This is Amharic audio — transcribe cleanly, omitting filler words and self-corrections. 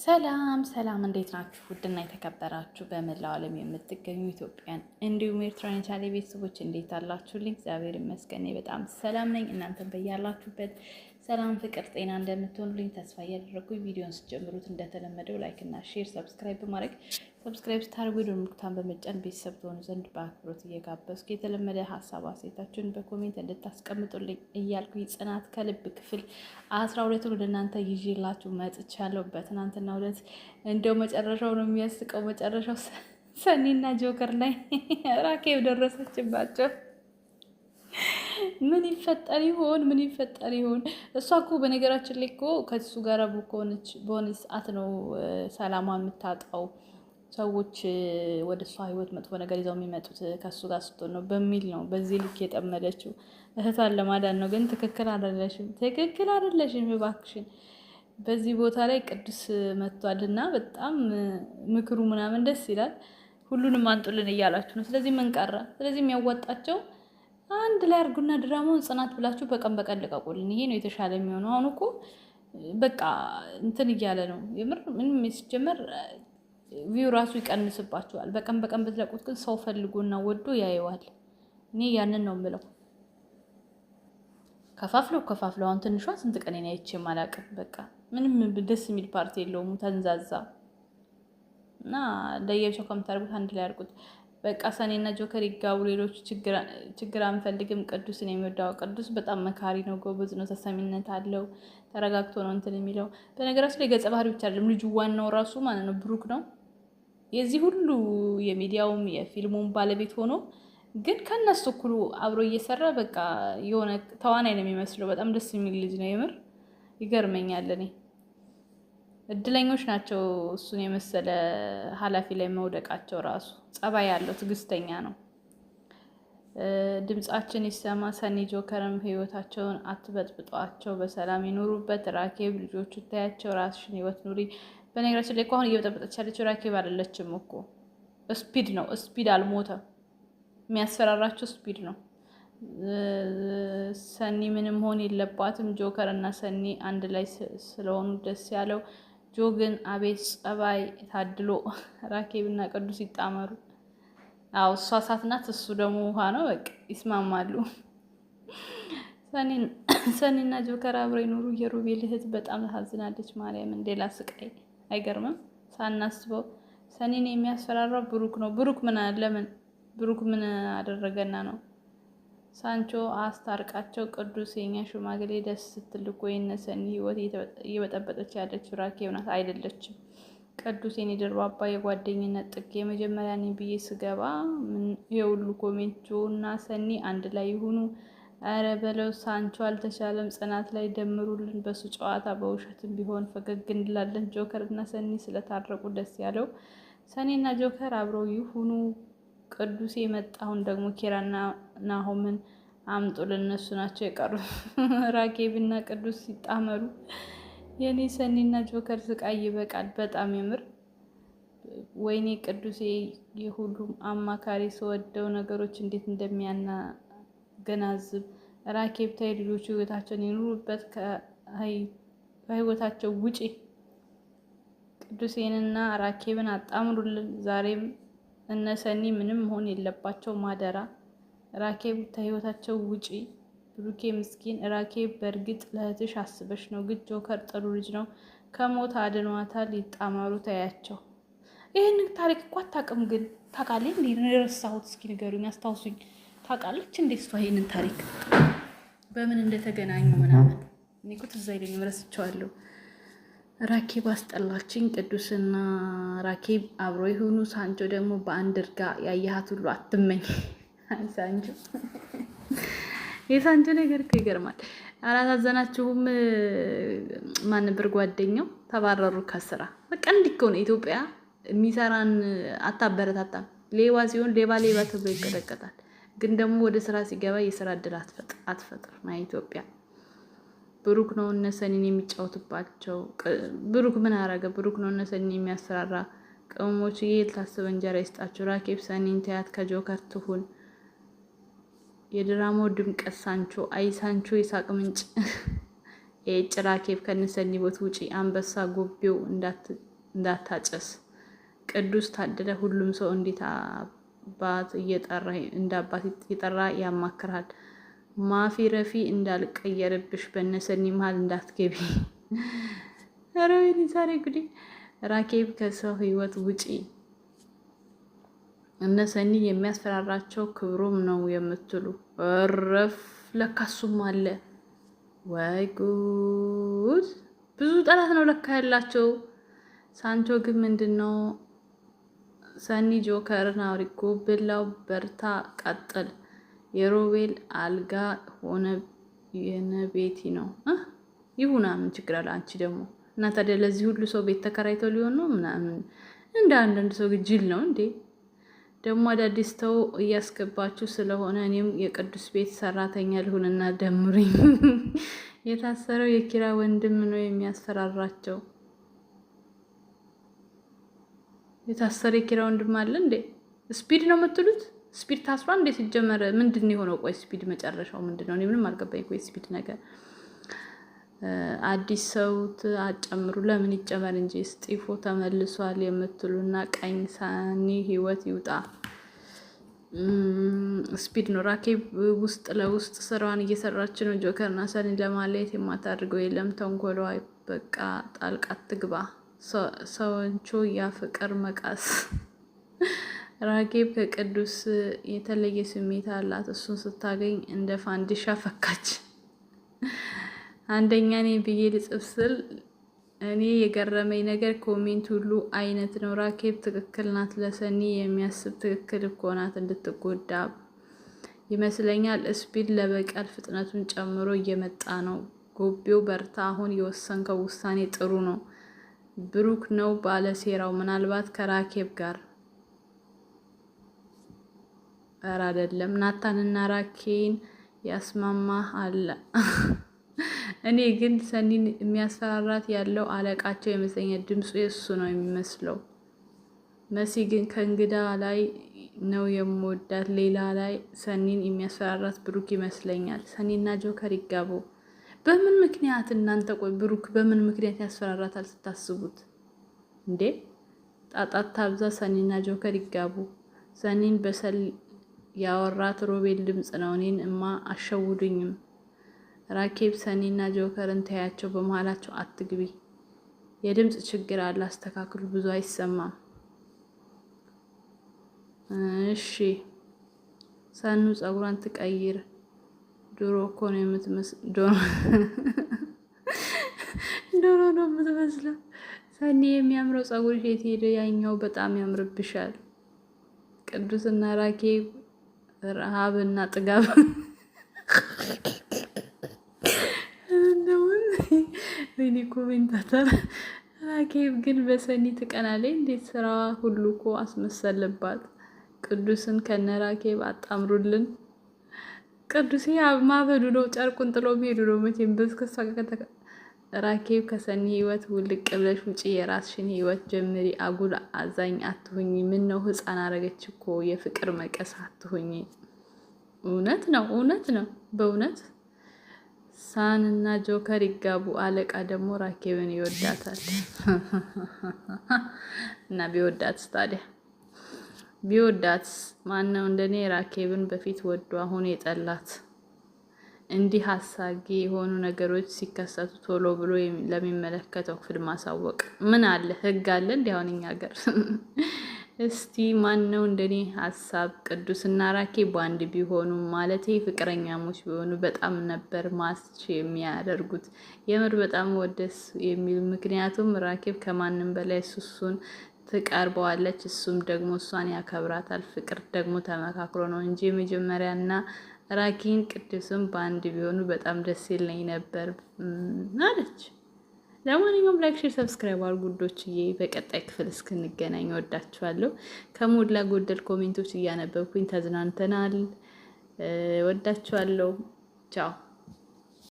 ሰላም እንዴት ናችሁ? ውድና የተከበራችሁ በመላው ዓለም የምትገኙ ኢትዮጵያን እንዲሁም ኤርትራውያን ቻሌ ቤተሰቦች እንዴት አላችሁልኝ? እግዚአብሔር ይመስገን በጣም ሰላም ነኝ። እናንተም በያላችሁበት ሰላም፣ ፍቅር፣ ጤና እንደምትሆኑልኝ ተስፋ እያደረኩኝ ቪዲዮን ስትጀምሩት እንደተለመደው ላይክ እና ሼር፣ ሰብስክራይብ በማድረግ ሰብስክራይብ ስታደርጉ የደወል ምልክቱን በመጫን ቤተሰብ ትሆኑ ዘንድ በአክብሮት እየጋበዝኩ የተለመደ ሀሳብ አስተያየታችሁን በኮሜንት እንድታስቀምጡልኝ እያልኩኝ ጽናት ከልብ ክፍል 12 ወደ እናንተ ይዤላችሁ መጥቻለሁ። በትናንትናው ዕለት እንደው መጨረሻው ነው የሚያስቀው። መጨረሻው ሰኒና ጆከር ላይ ራኬብ ደረሰችባቸው። ምን ይፈጠር ይሆን? እሷ እኮ በነገራችን ላይ እኮ ከሱ ጋር በሆነ ሰዓት ነው ሰላሟ የምታጣው። ሰዎች ወደ እሷ ህይወት መጥፎ ነገር ይዘው የሚመጡት ከሱ ጋር ስትሆን ነው በሚል ነው በዚህ ልክ የጠመደችው። እህቷን ለማዳን ነው። ግን ትክክል አይደለሽም እባክሽን። በዚህ ቦታ ላይ ቅዱስ መጥቷልና በጣም ምክሩ ምናምን ደስ ይላል። ሁሉንም አንጡልን እያላችሁ ነው። ስለዚህ ምን ቀረ? ስለዚህ የሚያዋጣቸው አንድ ላይ አድርጉና ድራማውን ጽናት ብላችሁ በቀን ልቀቁልን። ይሄ ነው የተሻለ የሚሆነው። አሁን እኮ በቃ እንትን እያለ ነው የምር። ምንም ሲጀመር ቪው ራሱ ይቀንስባችኋል። በቀን ብትለቁት ግን ሰው ፈልጎና ወዶ ያየዋል። እኔ ያንን ነው የምለው። ከፋፍለው አሁን ትንሿ ስንት ቀን አይቼም አላውቅም። በቃ ምንም ደስ የሚል ፓርቲ የለውም። ተንዛዛ እና ለየብቻው ከምታደርጉት አንድ ላይ አድርጉት። በቃ ሰኔና ጆከር ይጋቡ። ሌሎች ችግር አንፈልግም። ቅዱስን የሚወዳው ቅዱስ በጣም መካሪ ነው፣ ጎበዝ ነው፣ ተሰሚነት አለው። ተረጋግቶ ነው እንትን የሚለው። በነገራችን ላይ ገጸ ባህሪ ብቻ አይደለም ልጁ፣ ዋናው ራሱ ማለት ነው ብሩክ ነው። የዚህ ሁሉ የሚዲያውም የፊልሙም ባለቤት ሆኖ ግን ከነሱ እኩሉ አብሮ እየሰራ በቃ የሆነ ተዋናይ ነው የሚመስለው። በጣም ደስ የሚል ልጅ ነው የምር ይገርመኛል። እኔ እድለኞች ናቸው እሱን የመሰለ ኃላፊ ላይ መውደቃቸው። ራሱ ጸባይ ያለው ትዕግስተኛ ነው። ድምጻችን ይሰማ። ሰኒ ጆከርም ህይወታቸውን አትበጥብጧቸው፣ በሰላም ይኑሩበት። ራኬብ ልጆቹ ታያቸው፣ ራስሽን ህይወት ኑሪ። በነገራችን ላይ እኮ አሁን እየበጠበጠች ያለችው ራኬብ አይደለችም እኮ ስፒድ ነው። ስፒድ አልሞተም። የሚያስፈራራቸው ስፒድ ነው። ሰኒ ምንም ሆን የለባትም። ጆከር እና ሰኒ አንድ ላይ ስለሆኑ ደስ ያለው። ጆ ግን አቤት ጸባይ ታድሎ። ራኬብ እና ቅዱስ ይጣመሩ። አዎ እሷ እሳት ናት፣ እሱ ደግሞ ውሃ ነው። በቃ ይስማማሉ። ሰኒና ጆከር አብረው ይኖሩ። የሩቤል እህት በጣም ታዝናለች። ማርያምን ሌላ ስቃይ። አይገርምም? ሳናስበው ሰኒን የሚያስፈራራው ብሩክ ነው። ብሩክ ምን አደረገና ነው? ሳንቾ አስታርቃቸው። ቅዱስ የኛ ሽማግሌ ደስ ስትል እኮ የእነ ሰኒ ህይወት እየበጠበጠች ያለችው ራኬብ ናት አይደለችም። ቅዱስ የኔ ደርባባ የጓደኝነት ጥግ። የመጀመሪያ እኔ ብዬ ስገባ የሁሉ ኮሜንት ጆ እና ሰኒ አንድ ላይ ይሁኑ። አረ በለው ሳንቾ አልተቻለም። ጽናት ላይ ደምሩልን። በሱ ጨዋታ በውሸትም ቢሆን ፈገግ እንላለን። ጆከር እና ሰኒ ስለታረቁ ደስ ያለው። ሰኒና ጆከር አብረው ይሁኑ። ቅዱስ የመጣሁን ደግሞ ኪራና ናሆምን አምጡልን። እነሱ ናቸው የቀሩት። ራኬብና ቅዱስ ሲጣመሩ የኔ ሰኒና ጆከር ስቃይ ይበቃል። በጣም የምር ወይኔ ቅዱሴ የሁሉም አማካሪ ስወደው ነገሮች እንዴት እንደሚያናገናዝብ። ራኬብ ታይ ልጆቹ ህይወታቸውን ይኑሩበት፣ ከህይወታቸው ውጪ። ቅዱሴንና ራኬብን አጣምሩልን። ዛሬም እነ ሰኒ ምንም መሆን የለባቸው ማደራ። ራኬብ ከህይወታቸው ውጪ። ብሩኬ ምስኪን። ራኬብ በእርግጥ ለእህትሽ አስበሽ ነው፣ ግን ጆከር ጥሩ ልጅ ነው፣ ከሞት አድኗታል። ይጣመሩ ታያቸው። ይህን ታሪክ እኮ አታውቅም፣ ግን ታውቃለች። እንዴ የረሳሁት? እስኪ ንገሩኝ፣ አስታውሱኝ። ታውቃለች እንዴ እሷ ይህንን ታሪክ በምን እንደተገናኙ ምናምን? እኔ እኮ ትዝ አይለኝም፣ ረስቼዋለሁ። ራኬብ አስጠላችኝ። ቅዱስና ራኬብ አብሮ ይሁኑ። ሳንቾ ደግሞ በአንድ እርጋ ያየሃት ሁሉ አትመኝ። ሳንቾ የሳንቾ ነገር እኮ ይገርማል። አላሳዘናችሁም? ማን ነበር ጓደኛው? ተባረሩ ከስራ። በቃ እንዲህ እኮ ነው ኢትዮጵያ። የሚሰራን አታበረታታም። ሌባ ሲሆን ሌባ ተብሎ ይቀጠቀጣል። ግን ደግሞ ወደ ስራ ሲገባ የስራ እድል አትፈጥር ና ኢትዮጵያ። ብሩክ ነው እነ ሰኒን የሚጫወትባቸው። ብሩክ ምን አረገ? ብሩክ ነው እነ ሰኒን የሚያስፈራራ። ቅመሞች ይሄ የታሰበ እንጀራ ይስጣችሁ። ራኬብ ሰኒን ታያት፣ ከጆከር ትሁን። የድራማው ድምቀት ሳንቾ። አይ ሳንቾ የሳቅ ምንጭ። ራኬብ ከነ ሰኒ ቦት ውጪ። አንበሳ ጎቤው እንዳታጨስ። ቅዱስ ታደለ ሁሉም ሰው እንዴት አባት እየጠራ ያማክራል። ማፊ ረፊ እንዳልቀየርብሽ በነሰኒ መሀል እንዳትገቢ። ኧረ ወይኔ ዛሬ ጉዴ። ራኬብ ከሰው ህይወት ውጪ። እነሰኒ የሚያስፈራራቸው ክብሩም ነው የምትሉ እረፍ። ለካሱም አለ። ወይ ጉድ! ብዙ ጠላት ነው ለካ ያላቸው። ሳንቾ ግን ምንድነው? ሰኒ ጆከርን አውሪኮ ብላው። በርታ ቀጥል። የሮቤል አልጋ ሆነ የነቤቲ ነው ይሁና። ምን ችግር አለ? አንቺ ደግሞ እና ታዲያ ለዚህ ሁሉ ሰው ቤት ተከራይተው ሊሆን ነው ምናምን። እንደ አንዳንድ ሰው ጅል ነው እንዴ? ደግሞ አዳዲስ ተው እያስገባችሁ ስለሆነ እኔም የቅዱስ ቤት ሰራተኛ ልሁንና ደምሩኝ። የታሰረው የኪራ ወንድም ነው የሚያስፈራራቸው። የታሰረ የኪራ ወንድም አለ እንዴ? ስፒድ ነው የምትሉት? ስፒድ ታስሯል እንዴ? ሲጀመረ ምንድን ነው የሆነው? ቆይ ስፒድ መጨረሻው ምንድን ነው? እኔ ምንም አልገባኝ። ቆይ ስፒድ ነገር አዲስ ሰው አጨምሩ። ለምን ይጨመር እንጂ ስጢፎ ተመልሷል የምትሉና ቀኝ ሳኒ ህይወት ይውጣ። ስፒድ ነው። ራኬብ ውስጥ ለውስጥ ስራዋን እየሰራች ነው። ጆከርና ሰኒን ለማለየት የማታደርገው የለም። ተንኮሏ በቃ ጣልቃ ትግባ። ሰዎቹ ያፍቅር መቃስ። ራኬብ ከቅዱስ የተለየ ስሜት አላት። እሱን ስታገኝ እንደ ፋንዲሻ ፈካች። አንደኛ እኔ ብዬ ልጽፍ ስል እኔ የገረመኝ ነገር ኮሜንት ሁሉ አይነት ነው። ራኬብ ትክክል ናት። ለሰኒ የሚያስብ ትክክል እኮ ናት። እንድትጎዳ ይመስለኛል። ስፒድ ለበቀል ፍጥነቱን ጨምሮ እየመጣ ነው። ጎቤው በርታ። አሁን የወሰንከው ውሳኔ ጥሩ ነው። ብሩክ ነው ባለሴራው። ምናልባት ከራኬብ ጋር ኧረ አይደለም። ናታንና ራኬን ያስማማ አለ። እኔ ግን ሰኒን የሚያስፈራራት ያለው አለቃቸው ይመስለኛል። ድምፁ የሱ ነው የሚመስለው። መሲ ግን ከእንግዳ ላይ ነው የምወዳት። ሌላ ላይ ሰኒን የሚያስፈራራት ብሩክ ይመስለኛል። ሰኒና ጆከር ይጋቡ። በምን ምክንያት እናንተ? ቆይ ብሩክ በምን ምክንያት ያስፈራራታል ስታስቡት እንዴ? ጣጣት ታብዛ። ሰኒና ጆከር ይጋቡ። ሰኒን በሰል ያወራት ሮቤል ድምፅ ነው። እኔን እማ አሸውዱኝም። ራኬብ ሰኒና ጆከርን ተያቸው፣ በመሃላቸው አትግቢ። የድምፅ ችግር አለ፣ አስተካክሉ። ብዙ አይሰማም። እሺ ሰኑ ፀጉሯን ትቀይር። ዶሮ እኮ ነው ዶሮ ነው የምትመስለው። ሰኒ የሚያምረው ፀጉርሽ የት ሄደ? ያኛው በጣም ያምርብሻል። ቅዱስና ራኬብ ረሃብና ጥጋብ ወይኔ ኮሜንታተር። ራኬብ ግን በሰኒ ትቀናለች። እንዴት ስራዋ ሁሉ እኮ አስመሰለባት። ቅዱስን ከነ ራኬብ አጣምሩልን። ቅዱስ ማበዱ ነው። ጨርቁን ጥሎ ሄዱ ነው መቼም በስከሳ። ራኬብ ከሰኒ ህይወት ውልቅ ብለሽ ውጪ፣ የራስሽን ህይወት ጀምሪ። አጉል አዛኝ አትሁኝ። ምን ነው ህፃን አረገች እኮ። የፍቅር መቀስ አትሁኝ። እውነት ነው፣ እውነት ነው በእውነት። ሳን እና ጆከር ይጋቡ። አለቃ ደግሞ ራኬብን ይወዳታል። እና ቢወዳትስ ታዲያ ቢወዳትስ ማነው እንደኔ ራኬብን በፊት ወዶ አሁን የጠላት? እንዲህ አሳጊ የሆኑ ነገሮች ሲከሰቱ ቶሎ ብሎ ለሚመለከተው ክፍል ማሳወቅ ምን አለ? ህግ አለ እንዲህ አሁን እኛ ሀገር። እስቲ ማን ነው እንደኔ ሀሳብ ቅዱስና ራኬብ በአንድ ቢሆኑ ማለቴ ፍቅረኛሞች ቢሆኑ በጣም ነበር ማስች የሚያደርጉት። የምር በጣም ወደስ የሚል ምክንያቱም ራኬብ ከማንም በላይ እሱን ትቀርበዋለች፣ እሱም ደግሞ እሷን ያከብራታል። ፍቅር ደግሞ ተመካክሮ ነው እንጂ መጀመሪያና ራኪን ቅዱስም በአንድ ቢሆኑ በጣም ደስ ይለኝ ነበር አለች። ለማንኛውም ላይክ፣ ሼር፣ ሰብስክራይብ አድርጉ ጉዶችዬ። በቀጣይ ክፍል እስክንገናኝ ወዳችኋለሁ። ከሞላ ጎደል ኮሜንቶች እያነበብኩኝ ተዝናንተናል። ወዳችኋለሁ። ቻው